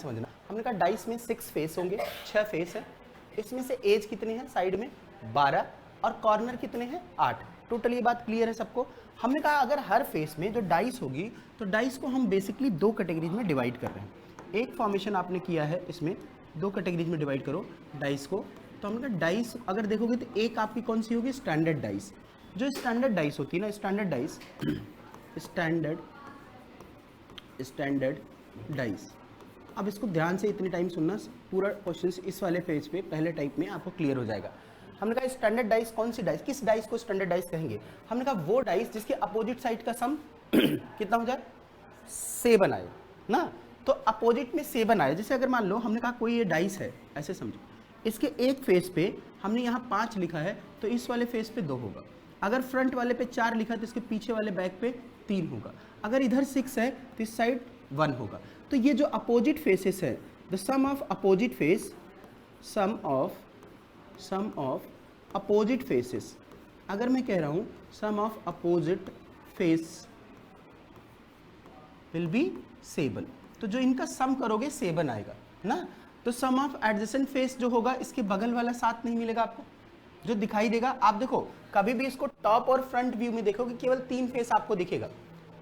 समझना। हमने कहा डाइस में 6 फेस होंगे, 6 फेस है, इसमें से एज कितने हैं साइड में 12 और कॉर्नर कितने हैं 8। टोटल ये बात क्लियर है सबको। हमने कहा अगर हर फेस में जो डाइस होगी तो डाइस को हम बेसिकली 2 कैटेगरीज में डिवाइड कर रहे हैं। एक फॉर्मेशन आपने किया है, इसमें 2 कैटेगरीज में डिवाइड करो डाइस को। तो हमने कहा डाइस अगर देखोगे तो एक आपकी कौन सी होगी, स्टैंडर्ड डाइस। जो स्टैंडर्ड डाइस होती है ना, स्टैंडर्ड डाइस स्टैंडर्ड डाइस। अब इसको ध्यान से इतने टाइम सुनना, पूरा क्वेश्चन इस वाले पेज पे पहले टाइप में आपको क्लियर हो जाएगा। हमने कहा स्टैंडर्ड डाइस कौन सी डाइस, किस डाइस को स्टैंडर्ड डाइस कहेंगे? हमने कहा वो डाइस जिसके अपोजिट साइड का सम कितना हो जाए 7 आए ना। तो अपोजिट में 7 आए, जैसे अगर मान लो हमने कहा कोई ये डाइस है, ऐसे समझो, इसके एक फेस पे हमने यहाँ 5 लिखा है तो इस वाले फेस पे 2 होगा। अगर फ्रंट वाले पे 4 लिखा तो इसके पीछे वाले बैक पे 3 होगा। अगर इधर 6 है तो इस साइड 1 होगा। तो ये जो अपोजिट फेसेस है, the sum of opposite face, sum of opposite faces, अगर मैं कह रहा हूं sum of opposite face will be 7, तो जो इनका सम करोगे 7 आएगा ना। तो सम ऑफ एडजेसेंट फेस जो होगा इसके बगल वाला 7 नहीं मिलेगा आपको, जो दिखाई देगा। आप देखो कभी भी इसको टॉप और फ्रंट व्यू में देखोगे केवल 3 फेस आपको दिखेगा।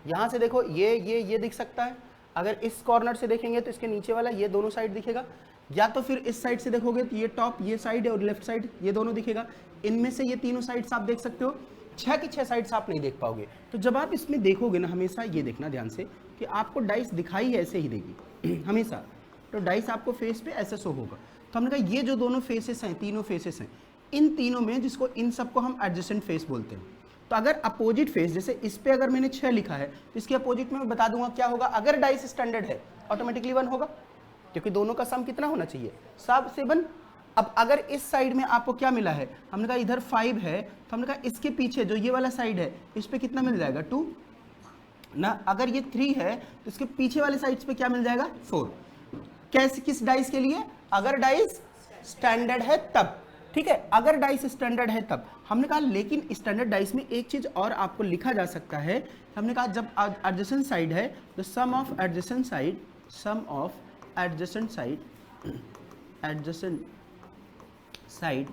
यहां से देखो ये दिख सकता है, अगर इस कॉर्नर से देखेंगे तो इसके नीचे वाला ये दोनों साइड दिखेगा, या तो फिर इस साइड से देखोगे तो ये टॉप ये साइड है और लेफ्ट साइड ये दोनों दिखेगा। इनमें से ये तीनों साइड्स आप देख सकते हो, 6 की 6 साइड्स आप नहीं देख पाओगे। तो जब आप इसमें देखोगे ना, हमेशा ये देखना ध्यान से कि आपको डाइस दिखाई ऐसे ही देगी हमेशा, तो डाइस आपको फेस पे ऐसे शो होगा। तो हमने कहा ये जो दोनों फेसेस हैं, तीनों फेसेस हैं, इन तीनों में जिसको इन सबको हम एडजेसेंट फेस बोलते हैं। तो अगर अपोजिट फेस, जैसे इस पे अगर मैंने 6 लिखा है तो इसके अपोजिट में मैं बता दूंगा क्या होगा। अगर डाइस स्टैंडर्ड है ऑटोमेटिकली 1 होगा, क्योंकि दोनों का सम कितना होना चाहिए, सब 7। अब अगर इस साइड में आपको क्या मिला है, हमने कहा इधर 5 है, तो हमने कहा इसके पीछे जो ये वाला साइड है इस पे कितना मिल जाएगा 2 ना। अगर ये 3 है तो इसके पीछे वाले साइड्स पे क्या मिल जाएगा 4। कैसे, किस डाइस के लिए? अगर डाइस स्टैंडर्ड है तब, ठीक है, अगर डाइस स्टैंडर्ड है तब। हमने कहा लेकिन स्टैंडर्ड डाइस में एक चीज और आपको लिखा जा सकता है। हमने कहा जब एडजेसेंट साइड है तो सम ऑफ एडजेसेंट साइड,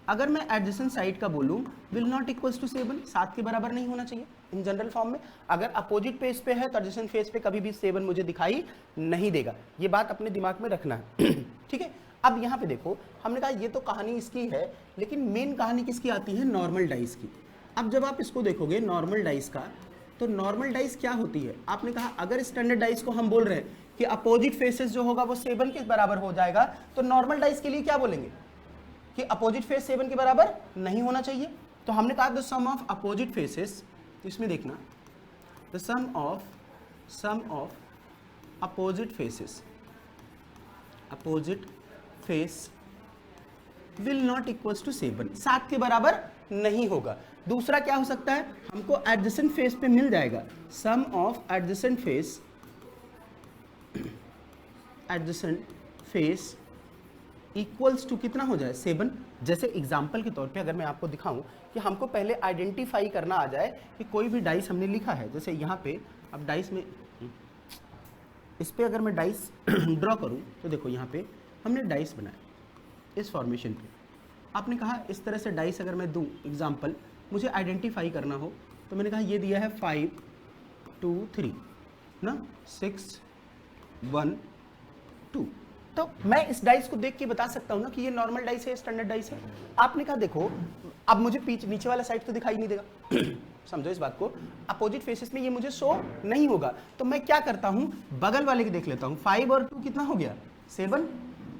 अगर मैं एडजेसेंट साइड का बोलूं विल नॉट इक्वल्स टू 7, 7 के बराबर नहीं होना चाहिए इन जनरल फॉर्म में। अगर अपोजिट फेस पे है तो एडजेसेंट फेस पे कभी भी 7 मुझे दिखाई नहीं देगा, ये बात अपने दिमाग में रखना है ठीक है। अब यहाँ पे देखो, हमने कहा ये तो कहानी इसकी है, लेकिन मेन कहानी किसकी आती है, नॉर्मल डाइस की। अब जब आप इसको देखोगे नॉर्मल डाइस का, तो नॉर्मल डाइस क्या होती है? आपने कहा अगर स्टैंडर्ड डाइस को हम बोल रहे हैं कि अपोजिट फेसेस जो होगा वो 7 के बराबर हो जाएगा, तो नॉर्मल डाइस के लिए क्या बोलेंगे कि अपोजिट फेस 7 के बराबर नहीं होना चाहिए। तो हमने कहा the sum of opposite faces, इसमें देखना the sum of opposite face will not equals to 7, 7 के बराबर नहीं होगा। दूसरा क्या हो सकता है, हमको एडजेसेंट फेस पे मिल जाएगा sum of adjacent face equals to कितना हो जाए 7। जैसे एग्जाम्पल के तौर पे अगर मैं आपको दिखाऊं कि हमको पहले आइडेंटिफाई करना आ जाए कि कोई भी डाइस हमने लिखा है, जैसे यहाँ पे अब डाइस में इस पे अगर मैं डाइस ड्रॉ करूं तो देखो यहाँ पे हमने डाइस बनाया इस फॉर्मेशन पे। आपने कहा इस तरह से डाइस अगर मैं दूं एग्जाम्पल, मुझे आइडेंटिफाई करना हो तो मैंने कहा ये दिया है 5 2 3 ना, 6 1 2। तो मैं इस डाइस को देख के बता सकता हूं ना कि ये नॉर्मल डाइस है, स्टैंडर्ड डाइस है। आपने कहा देखो अब मुझे नीचे वाला साइड तो दिखाई नहीं देगा समझो इस बात को, अपोजिट फेसेस में ये मुझे शो नहीं होगा। तो मैं क्या करता हूं, बगल वाले के देख लेता हूं। 5 और 2 कितना हो गया 7,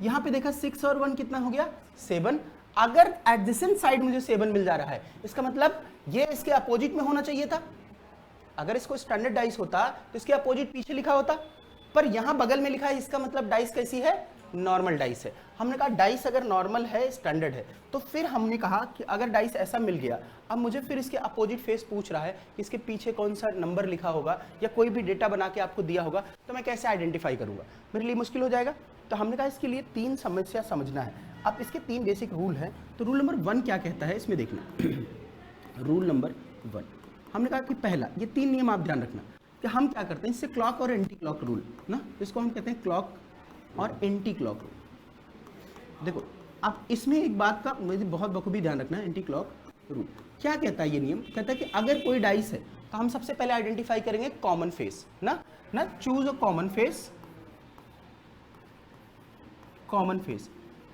यहां पे देखा 6 और 1 कितना हो गया 7। अगर एडजेसेंट साइड मुझे 7 मिल जा रहा है, इसका मतलब ये इसके अपोजिट में होना चाहिए था। अगर इसको स्टैंडर्ड डाइस होता तो इसके अपोजिट पीछे लिखा होता, पर यहां बगल में लिखा है, इसका मतलब डाइस कैसी है, नॉर्मल डाइस है। हमने कहा डाइस अगर नॉर्मल है, स्टैंडर्ड है, तो फिर हमने कहा कि अगर डाइस ऐसा मिल गया, अब मुझे फिर इसके अपोजिट फेस पूछ रहा है कि इसके पीछे कौन सा नंबर लिखा होगा या कोई भी डेटा बना के आपको दिया होगा, तो मैं कैसे आइडेंटिफाई करूंगा, मेरे लिए मुश्किल हो जाएगा। तो हमने कहा इसके लिए 3 समस्या समझना है। अब इसके 3 बेसिक रूल हैं। तो रूल नंबर 1 क्या कहता है इसमें देखना रूल नंबर 1 हमने कहा कि पहला, ये 3 नियम आप ध्यान रखना कि हम क्या करते हैं, इससे क्लॉक और एंटी क्लॉक रूल ना, इसको हम कहते हैं क्लॉक और एंटी क्लॉक रूल। देखो अब इसमें एक बात का मुझे बहुत बखूबी ध्यान रखना है, एंटी क्लॉक रूल क्या कहता है? ये नियम कहता है कि अगर कोई डाइस है तो हम सबसे पहले आइडेंटिफाई करेंगे कॉमन फेस, ना choose a common face, common face,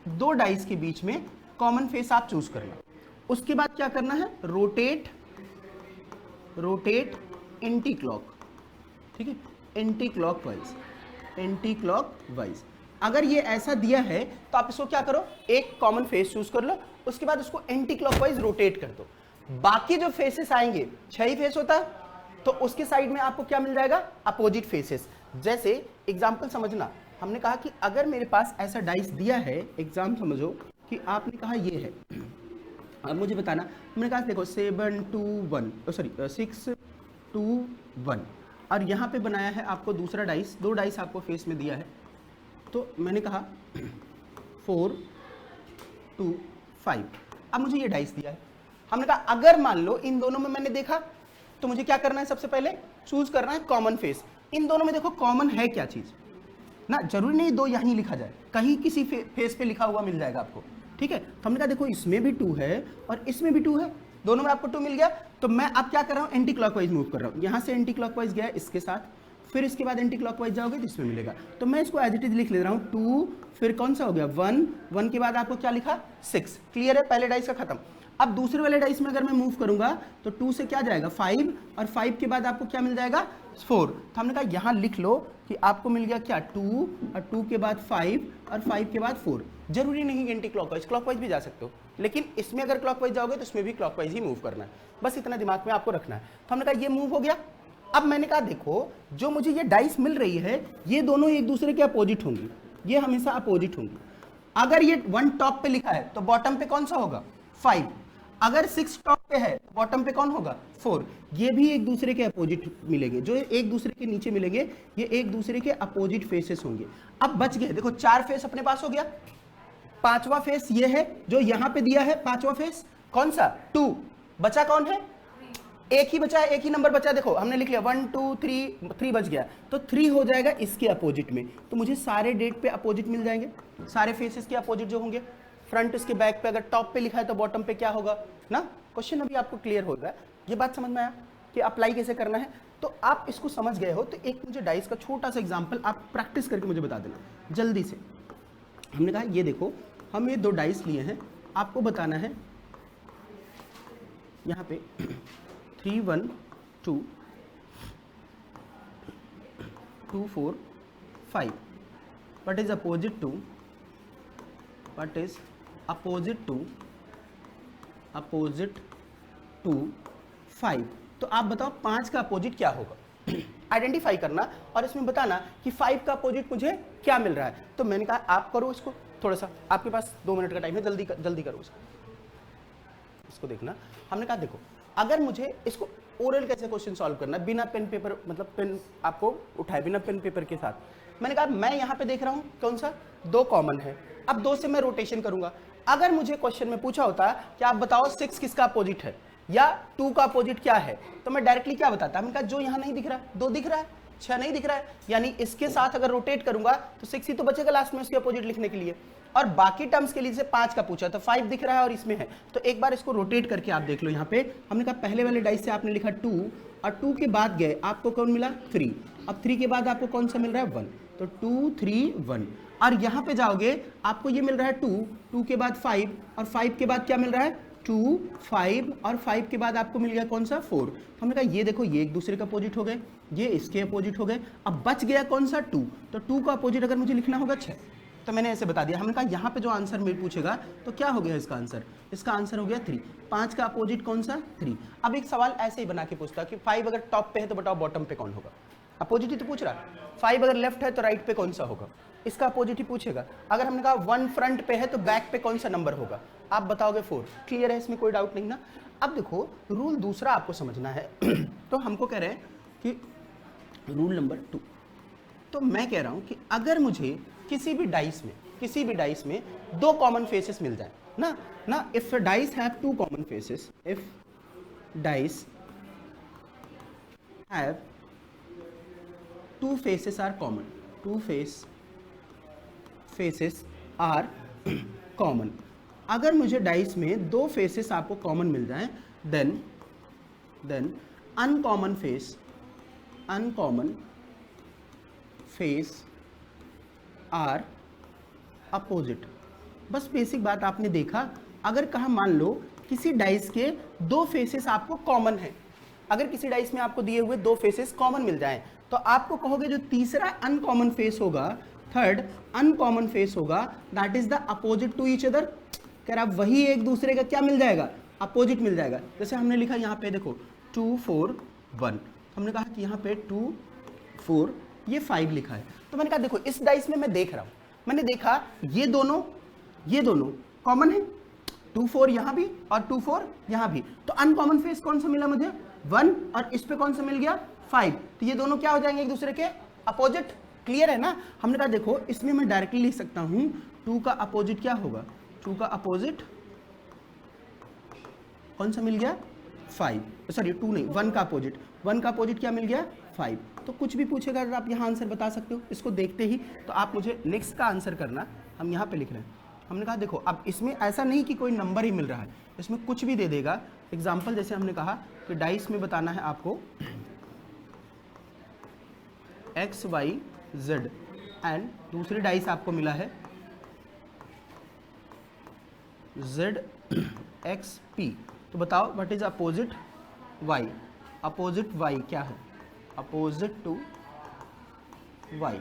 दो डाइस के बीच में कॉमन फेस आप चूज करना। उसके बाद क्या करना है? रोटेट एंटी क्लॉक, ठीक है, एंटी क्लॉक वाइज। अगर ये ऐसा दिया है तो आप इसको क्या करो, एक कॉमन फेस चूज कर लो, उसके बाद उसको एंटी क्लॉकवाइज रोटेट कर दो। बाकी जो फेसेस आएंगे, 6 ही फेस होता है, तो उसके साइड में आपको क्या मिल जाएगा? Opposite faces. जैसे एग्जांपल समझना, हमने कहा कि अगर मेरे पास ऐसा डाइस दिया है, एग्जाम समझो कि आपने कहा ये है, अब मुझे बताना, हमने कहा देखो 7 2 1 सॉरी 6 2 1, और यहाँ पे बनाया है आपको दूसरा डाइस, दो डाइस आपको फेस में दिया है, तो मैंने कहा 4 2 5। अब मुझे ये डाइस दिया है, हमने कहा अगर मान लो इन दोनों में मैंने देखा तो मुझे क्या करना है? सबसे पहले चूज करना है कॉमन फेस। इन दोनों में देखो कॉमन है क्या चीज ना, जरूरी नहीं दो यहीं लिखा जाए, कहीं किसी फेस पे लिखा हुआ मिल जाएगा आपको, ठीक है। तो हमने कहा देखो इसमें भी 2 है और इसमें भी 2 है, दोनों में आपको 2 मिल गया, तो मैं अब क्या कर रहा हूँ? एंटी क्लॉकवाइज मूव कर रहा हूँ। यहाँ से एंटी क्लॉकवाइज गया इसके साथ, फिर इसके बाद एंटी क्लॉकवाइज जाओगे तो इसमें मिलेगा, तो मैं इसको एज इट इज लिख ले रहा हूँ 2, फिर कौन सा हो गया 1, 1 के बाद आपको क्या लिखा 6। क्लियर है? पहले डाइस का खत्म। अब दूसरे वाले डाइस में अगर मैं मूव करूंगा तो 2 से क्या जाएगा 5, और 5 के बाद आपको क्या मिल जाएगा 4। तो हमने कहा यहाँ लिख लो कि आपको मिल गया क्या 2, और 2 के बाद 5, और 5 के बाद 4। जरूरी नहीं एंटी क्लॉकवाइज, क्लॉकवाइज भी जा सकते हो, लेकिन इसमें अगर क्लॉकवाइज जाओगे तो इसमें भी क्लॉकवाइज ही मूव करना है, बस इतना दिमाग में आपको रखना है। तो हमने कहा ये मूव हो गया। अब मैंने कहा देखो जो मुझे ये डाइस मिल रही है ये दोनों एक दूसरे के अपोजिट होंगी, ये हमेशा अपोजिट होंगी। अगर ये 1 टॉप पे लिखा है तो बॉटम पे कौन सा होगा 5, अगर 6 टॉप पे है तो बॉटम पे कौन होगा 4। ये भी एक दूसरे के अपोजिट मिलेंगे, जो एक दूसरे के नीचे मिलेंगे ये एक दूसरे के अपोजिट फेसेस होंगे। अब बच गए, देखो 4 फेस अपने पास हो गया, 5वां फेस ये है जो यहां पे दिया है, 5वां फेस कौन सा 2, बचा कौन है? एक ही बचा है, एक ही नंबर बचा, देखो हमने लिख लिया 1 2 3 बच गया, तो 3 हो जाएगा इसके अपोजिट में, तो मुझे सारे डेट पे अपोजिट मिल जाएंगे, सारे फेसेस के अपोजिट जो होंगे। फ्रंट इसके बैक पे अगर टॉप पे लिखा है तो बॉटम पे क्या होगा ना। क्वेश्चन अभी आपको क्लियर होगा, ये बात समझ में आया कि अप्लाई कैसे करना है? तो आप इसको समझ गए हो तो एक मुझे डाइस का छोटा सा एग्जांपल आप प्रैक्टिस करके मुझे बता देना जल्दी से। हमने कहा ये देखो हम ये 2 डाइस लिए हैं, आपको बताना है यहाँ पे 3 1 2 2 4 5, what is opposite to 5। तो आप बताओ 5 का अपोजिट क्या होगा? आइडेंटिफाई करना और इसमें बताना कि 5 का अपोजिट मुझे क्या मिल रहा है। तो मैंने कहा आप करो इसको, थोड़ा सा आपके पास 2 मिनट का टाइम है, जल्दी करो इसको देखना। हमने कहा देखो अगर मुझे इसको ओरल कैसे क्वेश्चन सॉल्व करना है बिना पेन पेपर, मतलब पेन आपको उठाए बिना पेन पेपर के साथ, मैंने कहा मैं यहाँ पे देख रहा हूँ कौन सा 2 कॉमन है, अब 2 से मैं रोटेशन करूंगा। अगर मुझे क्वेश्चन में पूछा होता कि आप बताओ 6 किसका अपोजिट है या 2 का अपोजिट क्या है, तो मैं डायरेक्टली क्या बताता, मैंने कहा जो यहाँ नहीं दिख रहा है 2 दिख रहा है, 6 नहीं दिख रहा है, यानी इसके साथ अगर रोटेट करूंगा तो 6 ही तो बचेगा लास्ट में उसके अपोजिट लिखने के लिए। और बाकी टर्म्स के लिए से 5 का पूछा तो 5 दिख रहा है और इसमें है, तो एक बार इसको रोटेट करके आप देख लो। यहाँ पे हमने कहा पहले वाले डाइस से आपने लिखा 2 और 2 के बाद गए आपको कौन मिला 3, अब 3 के बाद आपको कौन सा मिल रहा है 1, तो 2 3 1, और यहाँ पे जाओगे आपको ये मिल रहा है 2 के बाद 5 और 5 के बाद क्या मिल रहा है 2 5 और 5 के बाद आपको मिल गया कौन सा 4। तो हमने कहा ये देखो ये एक दूसरे का अपोजिट हो गए, ये इसके अपोजिट हो गए, अब बच गया कौन सा 2, तो 2 का अपोजिट अगर मुझे लिखना होगा 6, तो मैंने ऐसे बता दिया। हमने कहा यहाँ पे जो आंसर मेरे पूछेगा तो क्या हो गया इसका आंसर हो गया 3, 5 का अपोजिट कौन सा 3। अब एक सवाल ऐसे ही बना के पूछता कि 5 अगर टॉप पे है तो बताओ बॉटम पे कौन होगा, अपोजिट ही तो पूछ रहा है। 5 अगर लेफ्ट है तो राइट पे कौन सा होगा, इसका अपोजिट ही पूछेगा। अगर हमने कहा 1 फ्रंट पे है तो बैक पे कौन सा नंबर होगा, आप बताओगे 4। क्लियर है, इसमें कोई डाउट नहीं ना। अब देखो रूल दूसरा आपको समझना है तो हमको कह रहे हैं कि रूल नंबर 2, तो मैं कह रहा हूं कि अगर मुझे किसी भी डाइस में 2 कॉमन फेसेस मिल जाए ना, if dice have 2 common faces, if dice have 2 faces are common, 2 face faces are common. अगर मुझे डाइस में 2 फेसेस आपको कॉमन मिल जाएं, then uncommon face are opposite. बस बेसिक बात आपने देखा। अगर कहा मान लो किसी डाइस के 2 फेसेस आपको कॉमन है, अगर किसी डाइस में आपको दिए हुए 2 फेसेस कॉमन मिल जाएं, तो आपको कहोगे जो तीसरा अनकॉमन फेस होगा, थर्ड अनकॉमन फेस होगा, that is the opposite to each other. कह रहा वही एक दूसरे का क्या मिल जाएगा, अपोजिट मिल जाएगा। जैसे हमने लिखा यहाँ पे देखो 2 4 1, हमने कहा कि यहाँ पे 2 4 ये 5 लिखा है, तो मैंने कहा देखो इस डाइस में मैं देख रहा हूँ, मैंने देखा ये दोनों कॉमन है, 2 4 यहाँ भी और 2 4 यहाँ भी, तो अनकॉमन फेस कौन सा मिला मुझे, 1, और इस पे कौन सा मिल गया 5, तो ये दोनों क्या हो जाएंगे एक दूसरे के अपोजिट। क्लियर है ना। हमने कहा देखो इसमें मैं डायरेक्टली लिख सकता हूं 2 का अपोजिट क्या होगा, 2 का अपोजिट कौन सा मिल गया 5, सॉरी 2 नहीं 1 का अपोजिट, 1 का अपोजिट क्या मिल गया 5। तो कुछ भी पूछेगा अगर आप यहाँ आंसर बता सकते हो इसको देखते ही, तो आप मुझे नेक्स्ट का आंसर करना। हम यहाँ पे लिख रहे हैं, हमने कहा देखो अब इसमें ऐसा नहीं कि कोई नंबर ही मिल रहा है, इसमें कुछ भी दे देगा। एग्जाम्पल जैसे हमने कहा कि डाइस में बताना है आपको एक्स वाई जेड, एंड दूसरी डाइस आपको मिला है जेड एक्स पी, तो बताओ what is opposite Y, opposite Y क्या है, अपोजिट टू वाई।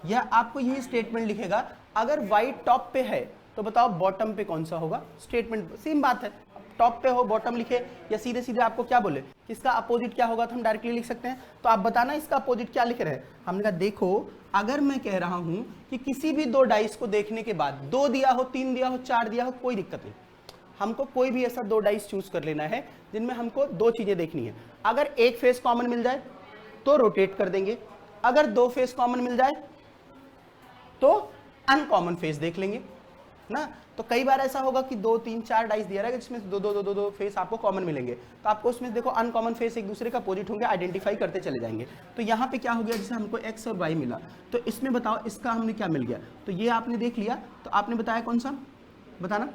या आपको यही स्टेटमेंट लिखेगा, अगर वाई टॉप पे है तो बताओ बॉटम पे कौन सा होगा, स्टेटमेंट सेम बात है, टॉप पे हो बॉटम लिखे, या सीधे सीधे आपको क्या बोले इसका अपोजिट क्या होगा, तो हम डायरेक्टली लिख सकते हैं। तो आप बताना इसका अपोजिट क्या लिख रहे हैं। हमने कहा देखो अगर मैं कह रहा हूं कि किसी भी 2 डाइस को देखने के बाद 2 दिया हो, 3 दिया हो, 4 दिया हो, कोई दिक्कत नहीं, हमको कोई भी ऐसा 2 डाइस चूज कर लेना है जिनमें हमको 2 चीजें देखनी है। अगर एक फेस कॉमन मिल जाए तो रोटेट कर देंगे, अगर 2 फेस कॉमन मिल जाए तो अनकॉमन फेस देख लेंगे ना। तो कई बार ऐसा होगा कि 2 3 4 डाइस दिया रहेगा जिसमें दो फेस आपको कॉमन मिलेंगे, तो आपको उसमें देखो अनकॉमन फेस एक दूसरे का अपोजिट होंगे, आइडेंटिफाई करते चले जाएंगे। तो यहाँ पे क्या हो गया, जैसे हमको एक्स और वाई मिला, तो इसमें बताओ इसका हमने क्या मिल गया, तो ये आपने देख लिया, तो आपने बताया कौन सा बताना,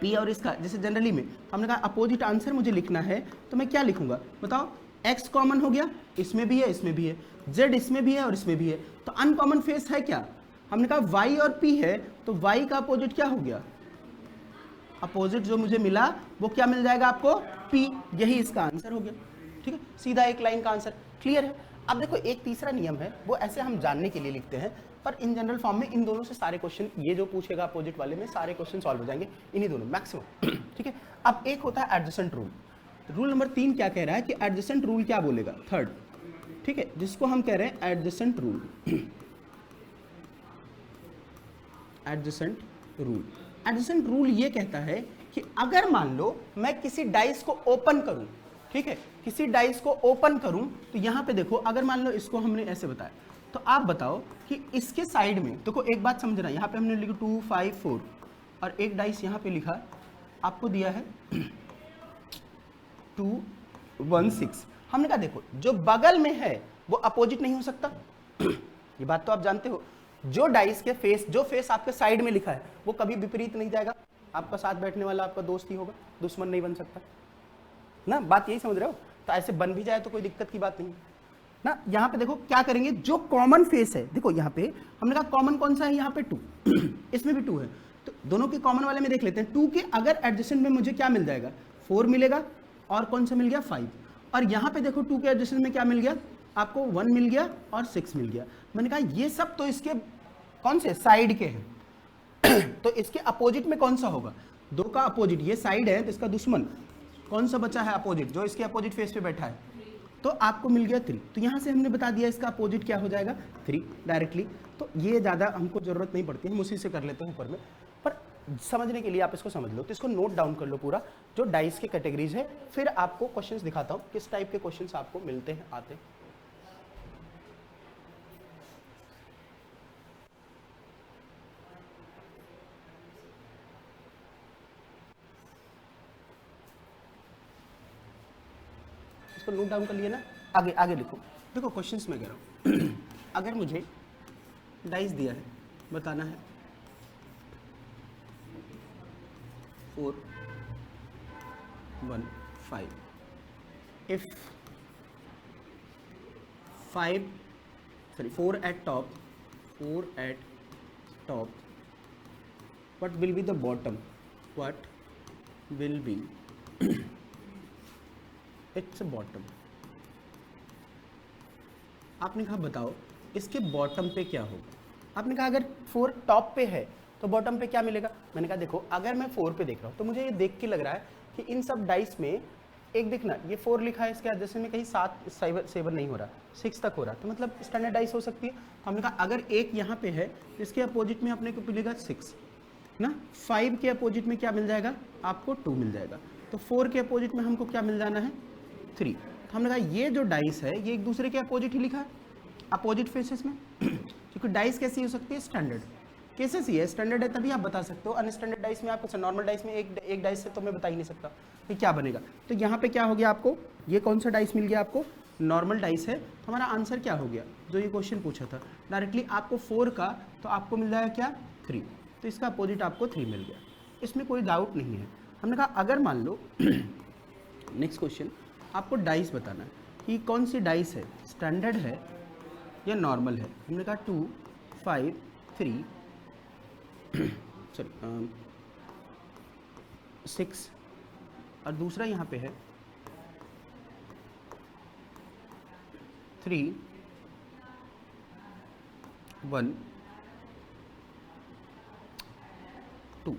पी, और इसका जैसे जनरली में हमने कहा अपोजिट आंसर मुझे लिखना है, तो मैं क्या लिखूंगा बताओ, एक्स कॉमन हो गया, इसमें भी है इसमें भी है, जेड इसमें भी है और इसमें भी है, तो अनकॉमन फेस है क्या, हमने कहा y और p है, तो y का अपोजिट क्या हो गया, अपोजिट जो मुझे मिला वो क्या मिल जाएगा आपको p, यही इसका आंसर हो गया। ठीक है, सीधा एक लाइन का आंसर। क्लियर है। अब देखो एक तीसरा नियम है, वो ऐसे हम जानने के लिए लिखते हैं, पर इन जनरल फॉर्म में इन दोनों से सारे क्वेश्चन, ये जो पूछेगा अपोजिट वाले में सारे क्वेश्चन सॉल्व हो जाएंगे इन्हीं दोनों मैक्सिमम। ठीक है, अब एक होता है एडजेसेंट रूल। रूल नंबर 3 क्या कह रहा है कि एडजेसेंट रूल क्या बोलेगा, थर्ड, ठीक है, जिसको हम कह रहे हैं adjacent rule. Adjacent rule, adjacent rule ये कहता है कि अगर मान लो मैं किसी डाइस को ओपन करूं, ठीक है, किसी डाइस को ओपन करूं, तो यहां पे देखो अगर मान लो इसको हमने ऐसे बताया, तो आप बताओ कि इसके साइड में देखो, एक बात समझना, यहां पे हमने लिखा 2 5 4 और एक डाइस यहां पे लिखा आपको दिया है 2 1 6। हमने कहा देखो जो बगल में है वो अपोजिट नहीं हो सकता। ये बात तो आप जानते हो, जो डाइस के फेस, जो फेस आपके साइड में लिखा है वो कभी विपरीत नहीं जाएगा, आपका साथ बैठने वाला आपका दोस्त ही होगा, दुश्मन नहीं बन सकता ना, बात यही समझ रहे हो। तो ऐसे बन भी जाए तो कोई दिक्कत की बात नहीं ना। यहाँ पे देखो क्या करेंगे, जो कॉमन फेस है, देखो यहाँ पे हमने कहा कॉमन कौन सा है, यहाँ पे 2 इसमें भी 2 है, तो दोनों के कॉमन वाले में देख लेते हैं। 2 के अगर एडजेसेंट में मुझे क्या मिल जाएगा, 4 मिलेगा, और कौन सा मिल गया 5, और यहाँ पे देखो 2 के एडजेसेंट में क्या मिल गया आपको, 1 मिल गया और 6 मिल गया। मैंने कहा ये सब तो इसके कौन से साइड के हैं तो इसके अपोजिट में कौन सा होगा, 2 का अपोजिट, ये साइड है तो इसका दुश्मन कौन सा बचा है अपोजिट, जो इसके अपोजिट फेस पे बैठा है, तो आपको मिल गया 3। तो यहां से हमने बता दिया इसका अपोजिट क्या हो जाएगा 3 डायरेक्टली। तो ये ज़्यादा हमको जरूरत नहीं पड़ती, हम उसी से कर लेते हैं ऊपर में, पर समझने के लिए आप इसको समझ लो, तो इसको नोट डाउन कर लो पूरा, जो डाइस के कैटेगरीज है, फिर आपको क्वेश्चंस दिखाता हूँ किस टाइप के क्वेश्चंस आपको मिलते हैं आते हैं। इसको नोट डाउन कर लिए ना, आगे आगे लिखो। देखो क्वेश्चंस में कह रहा हूँ अगर मुझे डाइस दिया है, बताना है 4 1 5 if 4 at top what will be the bottom, what will be its bottom। आपने कहा बताओ इसके बॉटम पे क्या होगा। आपने कहा अगर 4 टॉप पे है तो बॉटम पे क्या मिलेगा। मैंने कहा देखो अगर मैं 4 पे देख रहा हूँ तो मुझे ये देख के लग रहा है कि इन सब डाइस में एक देखना ये 4 लिखा है, इसके एडजस्ट में कहीं 7 नहीं हो रहा, 6 तक हो रहा, तो मतलब स्टैंडर्ड डाइस हो सकती है। तो हमने कहा अगर एक यहाँ पे है इसके अपोजिट में अपने को मिलेगा 6 ना, 5 के अपोजिट में क्या मिल जाएगा आपको 2 मिल जाएगा, तो 4 के अपोजिट में हमको क्या मिल जाना है 3। तो हमने कहा ये जो डाइस है ये एक दूसरे के अपोजिट ही लिखा है, अपोजिट फेसेस में क्योंकि डाइस कैसी हो सकती है स्टैंडर्ड केसेस ही है, स्टैंडर्ड है तभी आप बता सकते हो, अनस्टैंडर्ड डाइस में आपको नॉर्मल डाइस में एक डाइस से तो मैं बता ही नहीं सकता कि क्या बनेगा। तो यहाँ पे क्या हो गया आपको, ये कौन सा डाइस मिल गया आपको नॉर्मल डाइस है। तो हमारा आंसर क्या हो गया जो ये क्वेश्चन पूछा था डायरेक्टली आपको 4 का, तो आपको मिल जाएगा क्या 3, तो इसका अपोजिट आपको 3 मिल गया, इसमें कोई डाउट नहीं है। हमने कहा अगर मान लो नेक्स्ट क्वेश्चन आपको डाइस बताना है कि कौन सी डाइस है, स्टैंडर्ड है या नॉर्मल है। हमने कहा 2 5 3 सॉरी 6 और दूसरा यहाँ पे है 3 1 2।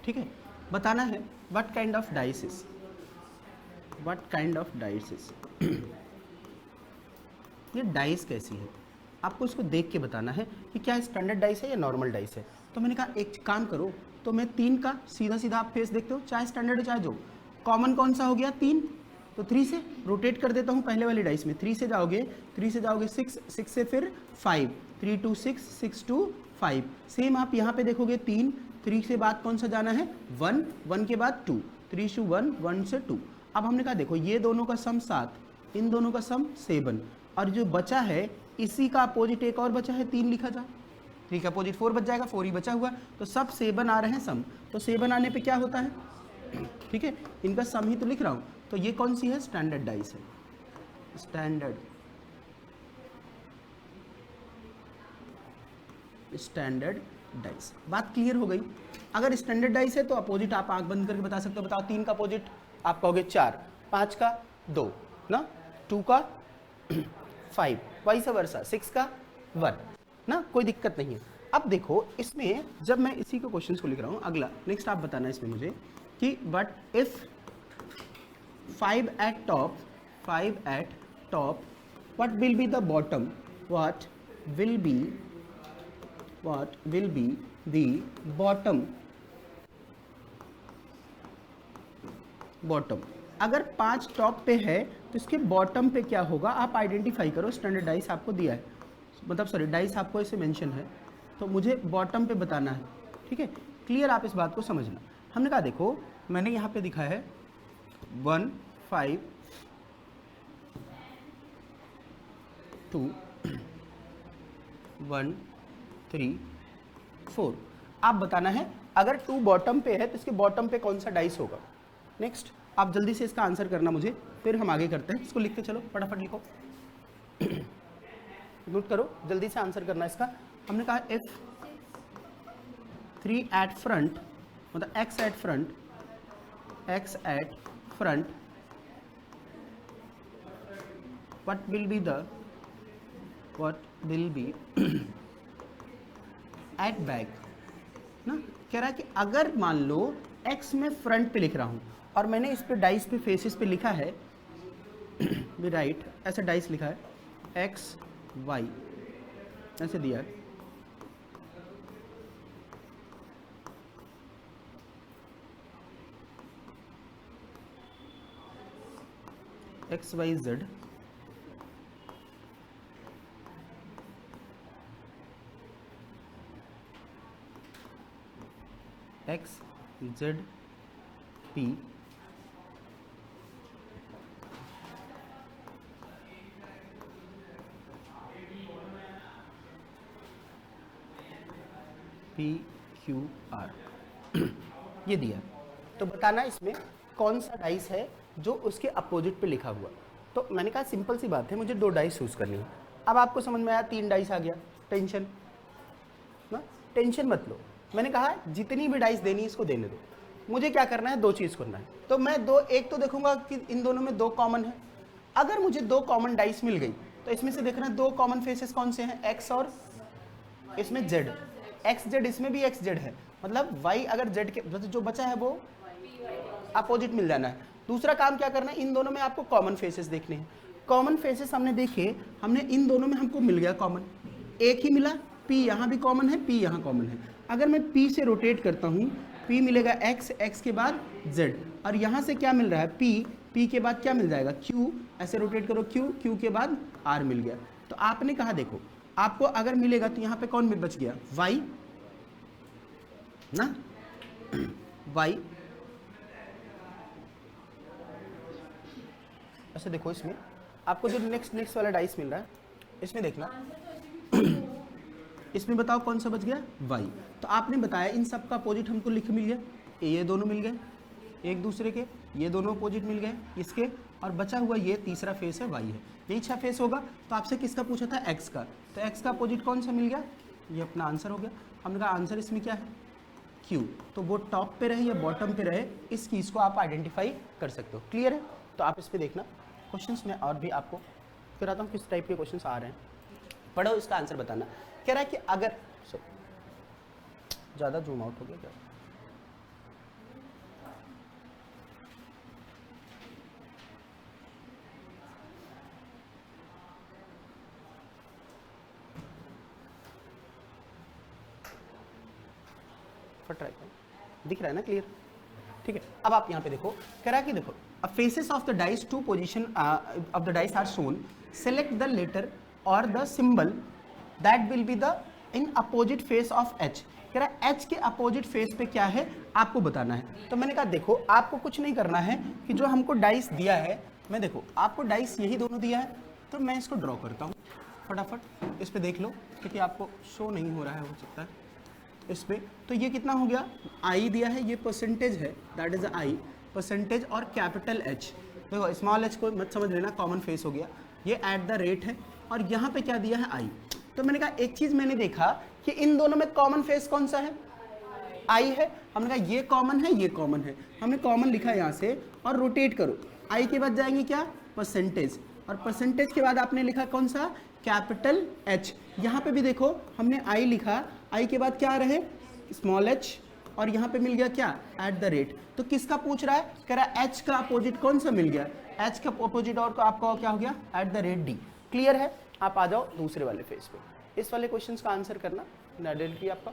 ठीक है, बताना है what kind of dice is, what kind of dice is ये डाइस कैसी है, आपको इसको देख के बताना है कि क्या स्टैंडर्ड डाइस है या नॉर्मल डाइस है। तो मैंने कहा एक काम करो, तो मैं 3 का सीधा सीधा आप फेस देखते हो, चाहे स्टैंडर्ड हो चाहे जो, कॉमन कौन सा हो गया 3, तो 3 से रोटेट कर देता हूँ पहले वाली डाइस में, 3 से जाओगे 6, 6 से फिर 5, 3 2 6, 6 2 5। सेम आप यहाँ पे देखोगे 3 से बाद कौन सा जाना है 1, 1 के बाद 2, 3 to 1, 1 से 2। अब हमने कहा देखो ये दोनों का सम 7, इन दोनों का सम 7, और जो बचा है इसी का अपोजिट एक और बचा है 3 लिखा जा, 3 का अपोजिट 4 बच जाएगा, 4 ही बचा हुआ, तो सब 7 आ रहे हैं सम, तो 7 आने पे क्या होता है ठीक है, इनका सम ही तो लिख रहा हूँ। तो ये कौन सी है स्टैंडर्ड डाइस है, स्टैंडर्ड डाइस। बात क्लियर हो गई। अगर स्टैंडर्ड डाइस है तो अपोजिट आप आंख बंद करके बता सकते हो, बताओ 3 का अपोजिट आप कहोगे 4, 5 का 2 ना, 2 का 5, वाइस वर्सा 6 का 1 ना, कोई दिक्कत नहीं है। अब देखो इसमें जब मैं इसी को क्वेश्चंस को लिख रहा हूँ, अगला नेक्स्ट आप बताना इसमें मुझे कि but if 5 at top what will be the bottom, what will be the bottom। अगर 5 टॉप पे है तो इसके बॉटम पे क्या होगा आप आइडेंटिफाई करो। स्टैंडर्ड डाइस आपको दिया है, मतलब सॉरी डाइस आपको इसे मेंशन है, तो मुझे बॉटम पे बताना है। ठीक है, क्लियर, आप इस बात को समझना। हमने कहा देखो मैंने यहाँ पे दिखा है 1 5 2 1 3 4। आप बताना है अगर 2 बॉटम पे है तो इसके बॉटम पे कौन सा डाइस होगा। नेक्स्ट आप जल्दी से इसका आंसर करना मुझे, फिर हम आगे करते हैं। इसको लिखते चलो, फटाफट लिखो नोट करो, जल्दी से आंसर करना इसका। हमने कहा इफ 3 at front मतलब x at front what will be at back ना। कह रहा है कि अगर मान लो x में फ्रंट पे लिख रहा हूं और मैंने इस पे डाइस पे फेसेस पे लिखा है भी राइट, ऐसा डाइस लिखा है x y ऐसे दिया है, X Y Z X Z P PQR ये दिया। तो बताना इसमें कौन सा डाइस है जो उसके अपोजिट पे लिखा हुआ। तो मैंने कहा सिंपल सी बात है, मुझे 2 डाइस यूज़ करनी है। अब आपको समझ में आया 3 डाइस आ गया, टेंशन ना, टेंशन मत लो। मैंने कहा जितनी भी डाइस देनी इसको देने दो, मुझे क्या करना है 2 चीज़ करना है। तो मैं एक तो देखूंगा कि इन दोनों में 2 कॉमन है। अगर मुझे 2 कॉमन डाइस मिल गई तो इसमें से देखना 2 कॉमन फेसेस कौन से हैं, x और इसमें z, x z, इसमें भी x z है, मतलब y अगर z के जो बचा है वो अपोजिट मिल जाना है। दूसरा काम क्या करना है, इन दोनों में आपको कॉमन फेसेस देखने हैं। कॉमन फेसेस हमने देखे, हमने इन दोनों में हमको मिल गया कॉमन, एक ही मिला, p यहाँ भी कॉमन है, p यहाँ कॉमन है। अगर मैं p से रोटेट करता हूँ, p मिलेगा x, x के बाद z, और यहाँ से क्या मिल रहा है p, p के बाद क्या मिल जाएगा q, ऐसे रोटेट करो q, q के बाद r मिल गया। तो आपने कहा देखो आपको अगर मिलेगा तो यहाँ पे कौन बच गया, y ना, y। ऐसे देखो इसमें आपको जो नेक्स्ट वाला डाइस मिल रहा है, इसमें देखना इसमें बताओ कौन सा बच गया, y। तो आपने बताया इन सब का अपोजिट हमको लिख मिल गया, ये दोनों मिल गए एक दूसरे के, ये दोनों अपोजिट मिल गए इसके, और बचा हुआ ये तीसरा फेस है y है, यही 6 फेस होगा। तो आपसे किसका पूछा था, x का, तो x का अपोजिट कौन सा मिल गया, ये अपना आंसर हो गया। हमने कहा आंसर इसमें क्या है, q। तो वो टॉप पे रहे या बॉटम पे रहे, इस चीज़ को आप आइडेंटिफाई कर सकते हो। क्लियर है? तो आप इस पर देखना क्वेश्चंस में और भी आपको कराता हूँ किस टाइप के क्वेश्चंस आ रहे हैं, पढ़ो इसका आंसर बताना। कह रहा है कि अगर ज़्यादा जूम आउट हो गया क्या, फट रहा है, दिख रहा है ना क्लियर? ठीक है। अब आप यहाँ पे देखो, कह रहा है कि देखो faces of the dice, 2 position of the dice are shown, select the letter और the symbol that will be the in opposite face of h। कह रहा है h के अपोजिट फेस पे क्या है आपको बताना है। तो मैंने कहा देखो आपको कुछ नहीं करना है कि जो हमको डाइस दिया है, मैं देखो आपको डाइस यही दोनों दिया है, तो मैं इसको ड्रॉ करता हूँ फटाफट, इस पे देख लो क्योंकि आपको शो नहीं हो रहा है, हो सकता है इस पे। तो ये कितना हो गया, i दिया है, ये परसेंटेज है, दैट इज i परसेंटेज, और कैपिटल H। देखो स्मॉल h को मत समझ लेना, कॉमन फेस हो गया, ये एट द रेट है, और यहाँ पे क्या दिया है i। तो मैंने कहा एक चीज मैंने देखा कि इन दोनों में कॉमन फेस कौन सा है, i है। हमने कहा ये कॉमन है, ये कॉमन है, हमने कॉमन लिखा यहाँ से, और रोटेट करो, i के बाद जाएंगे क्या, परसेंटेज, और परसेंटेज के बाद आपने लिखा कौन सा, कैपिटल H। यहाँ पे भी देखो हमने i लिखा, i के बाद क्या रहे, स्मॉल h, और यहाँ पे मिल गया क्या, एट द रेट। तो किसका पूछ रहा है, कह रहा है h का अपोजिट कौन सा मिल गया, h का अपोजिट और आपका क्या हो गया, at the rate d। Clear है? आप आ जाओ दूसरे वाले फेज पे, इस वाले क्वेश्चन का आंसर करना, आइडेंटिटी आपका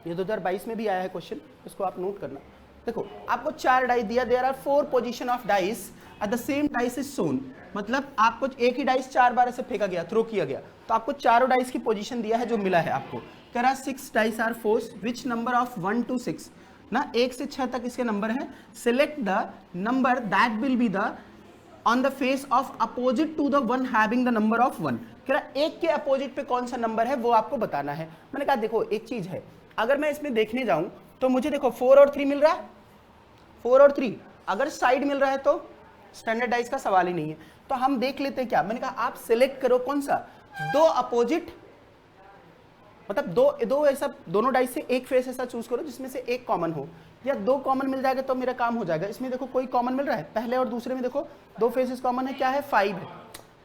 ये 2022 में भी आया है क्वेश्चन, इसको आप नोट करना। देखो आपको 4 डाइस दिया, there are 4 position of dice at the same dice is shown, मतलब आपको एक ही डाइस 4 बार ऐसे फेंका गया, थ्रो किया गया, तो आपको चारों डाइस की पोजीशन दिया है जो मिला है आपको। कह रहा 6 dice are fours, which number of 1 to 6 ना, 1 से 6 तक इसके नंबर है, select the number that will be the on the face of opposite to the one having the number of 1। कह रहा एक के अपोजिट पे कौन सा नंबर है वो आपको बताना है। मैंने कहा देखो एक चीज है, अगर मैं इसमें देखने जाऊं तो मुझे देखो 4 और 3 मिल रहा है, 4 और 3 अगर साइड मिल रहा है तो स्टैंडर्डाइज का सवाल ही नहीं है। तो हम देख लेते हैं क्या, मैंने कहा आप सिलेक्ट करो कौन सा, 2 अपोजिट, मतलब दो ऐसा, दोनों डाइस से एक फेस ऐसा चूज करो जिसमें से एक कॉमन हो, या 2 कॉमन मिल जाएगा तो मेरा काम हो जाएगा। इसमें देखो कोई कॉमन मिल रहा है, पहले और दूसरे में देखो 2 फेसेस कॉमन है, क्या है 5 है,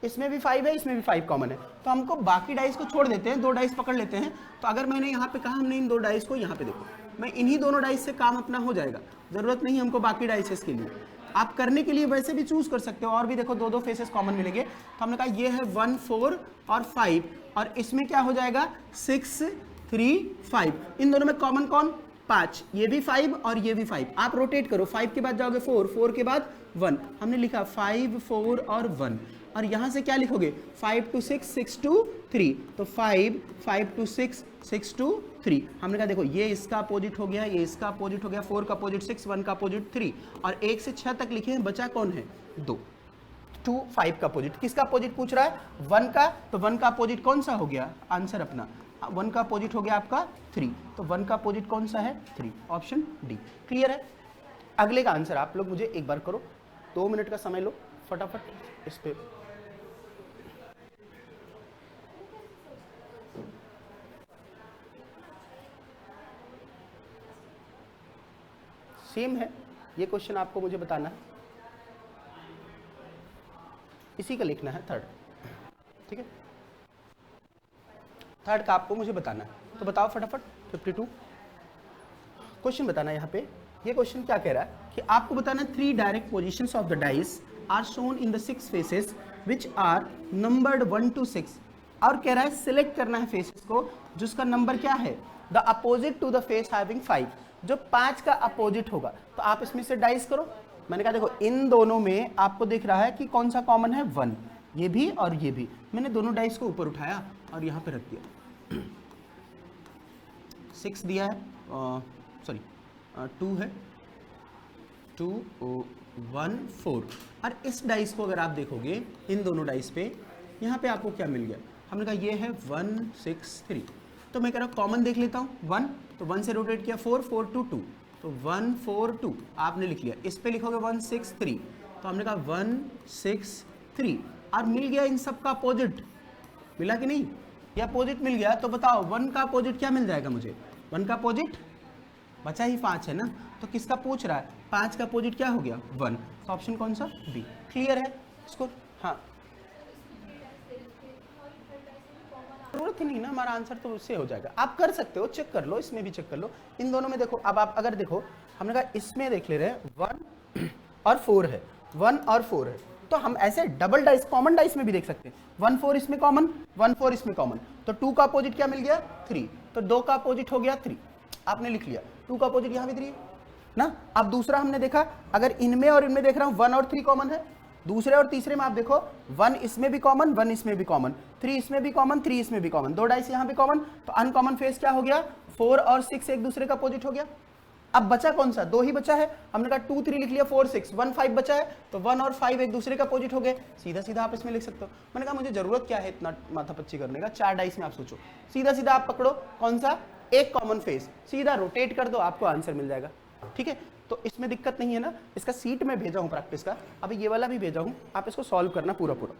इसमें भी 5 है, इसमें भी 5 कॉमन है, तो हमको बाकी डाइस को छोड़ देते हैं, 2 डाइस पकड़ लेते हैं। तो अगर मैंने यहाँ पे कहा हमने इन 2 डाइस को यहाँ पे देखो, मैं इन्हीं दोनों डाइस से काम अपना हो जाएगा, जरूरत नहीं हमको बाकी डाइसेस के लिए। आप करने के लिए वैसे भी चूज कर सकते हो, और भी देखो 2 फेसेस कॉमन मिलेंगे। तो हमने कहा ये है 1 4 और 5, और इसमें क्या हो जाएगा 6 3 5, इन दोनों में कॉमन कौन 5, ये भी 5 और ये भी 5। आप रोटेट करो, 5 के बाद जाओगे 4, 4 के बाद 1, हमने लिखा 5 4 और 1, और यहाँ से क्या लिखोगे 5 to 6 6 to 3, तो 5 5 to 6 6 to 3। हमने कहा देखो ये इसका अपोजिट हो गया, ये इसका अपोजिट हो गया, 4 का अपोजिट 6, 1 का अपोजिट 3, और 1 से 6 तक लिखे हैं, बचा कौन है 2, 2 5 का अपोजिट। किसका अपोजिट पूछ रहा है 1 का, तो 1 का अपोजिट कौन सा हो गया, आंसर अपना 1 का अपोजिट हो गया आपका 3, तो 1 का अपोजिट कौन सा है 3, ऑप्शन डी। क्लियर है। अगले का आंसर आप लोग मुझे एक बार करो, 2 मिनट का समय लो फटाफट इस पे। सेम है ये क्वेश्चन, आपको मुझे बताना है, इसी का लिखना है थर्ड, ठीक है। थर्ड का आपको मुझे बताना है, तो बताओ फटाफट। 52 क्वेश्चन बताना है यहाँ पे। ये क्वेश्चन क्या कह रहा है कि आपको बताना है 3 direct positions of the dice are shown in the 6 faces which are numbered 1 to 6, और कह रहा है सिलेक्ट करना है फेसेस को जिसका नंबर क्या है the opposite to the face having 5, जो 5 का अपोजिट होगा। तो आप इसमें से डाइस करो। मैंने कहा देखो इन दोनों में आपको दिख रहा है कि कौन सा कॉमन है 1, ये भी और ये भी। मैंने दोनों डाइस को ऊपर उठाया और यहाँ पे रख दिया। 6 दिया है, सॉरी 2 है, 2 1 4। और इस डाइस को अगर आप देखोगे इन दोनों डाइस पे, यहाँ पे आपको क्या मिल गया, हमने कहा ये है 1 6 3, तो मैं कह रहा हूँ कॉमन देख लेता हूँ 1, तो 1 से रोटेट किया 4 4 2 2, तो 1 4 2 आपने लिख लिया। इस पे लिखोगे 1 6 3, तो हमने कहा 1 6 3, और मिल गया इन सब का अपोजिट, मिला कि नहीं, ये अपोजिट मिल गया। तो बताओ 1 का अपोजिट क्या मिल जाएगा मुझे, 1 का अपोजिट बचा ही 5 है ना, तो किसका पूछ रहा है, 5 का अपोजिट क्या हो गया 1, तो ऑप्शन कौन सा बी। क्लियर है इसको। हाँ जरूरत ही नहीं ना, हमारा आंसर तो उससे हो जाएगा। आप कर सकते हो, चेक कर लो, इसमें भी चेक कर लो, इन दोनों में देखो। अब आप अगर देखो, हमने कहा इसमें देख ले रहे हैं 1 और 4 है, 1 और 4 है, तो हम ऐसे डबल डाइस कॉमन डाइस में भी देख सकते हैं। 1 4 इसमें कॉमन, 1 4 इसमें कॉमन, तो 2 का अपोजिट क्या मिल गया 3, तो 2 का अपोजिट हो गया 3, आपने लिख लिया। 2 का अपोजिट यहाँ भी 3 ना। अब दूसरा हमने देखा, अगर इनमें और इनमें देख रहा हूँ 1 और 3 कॉमन है, दूसरे और तीसरे में आप देखो 1 इसमें भी कॉमन, 1 इसमें भी कॉमन, 3 इसमें भी कॉमन, 3 इसमें भी कॉमन, 2 डाइस यहाँ भी कॉमन, तो अनकॉमन फेस क्या हो गया 4 और 6 एक दूसरे का अपोजिट हो गया। अब बचा कौन सा, 2 ही बचा है, हमने कहा 2 3 लिख लिया, 4 6 1 5 बचा है, तो 1 और 5 एक दूसरे का अपोजिट हो गए, सीधा सीधा आप इसमें लिख सकते हो। मैंने कहा मुझे जरूरत क्या है इतना माथापच्ची करने का, 4 डाइस में आप सोचो, सीधा सीधा आप पकड़ो कौन सा एक कॉमन फेस, सीधा रोटेट कर दो, आपको आंसर मिल जाएगा। ठीक है, तो इसमें दिक्कत नहीं है ना। इसका सीट में भेजा हूँ प्रैक्टिस का, अभी ये वाला भी भेजा हूँ, आप इसको सॉल्व करना पूरा पूरा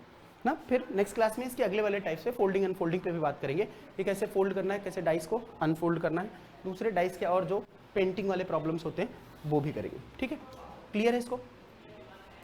ना। फिर नेक्स्ट क्लास में इसके अगले वाले टाइप से फोल्डिंग अनफोल्डिंग पे भी बात करेंगे, ये कैसे फोल्ड करना है, कैसे डाइस को अनफोल्ड करना है, दूसरे डाइस के और जो पेंटिंग वाले प्रॉब्लम्स होते हैं वो भी करेंगे। ठीक है, क्लियर है इसको।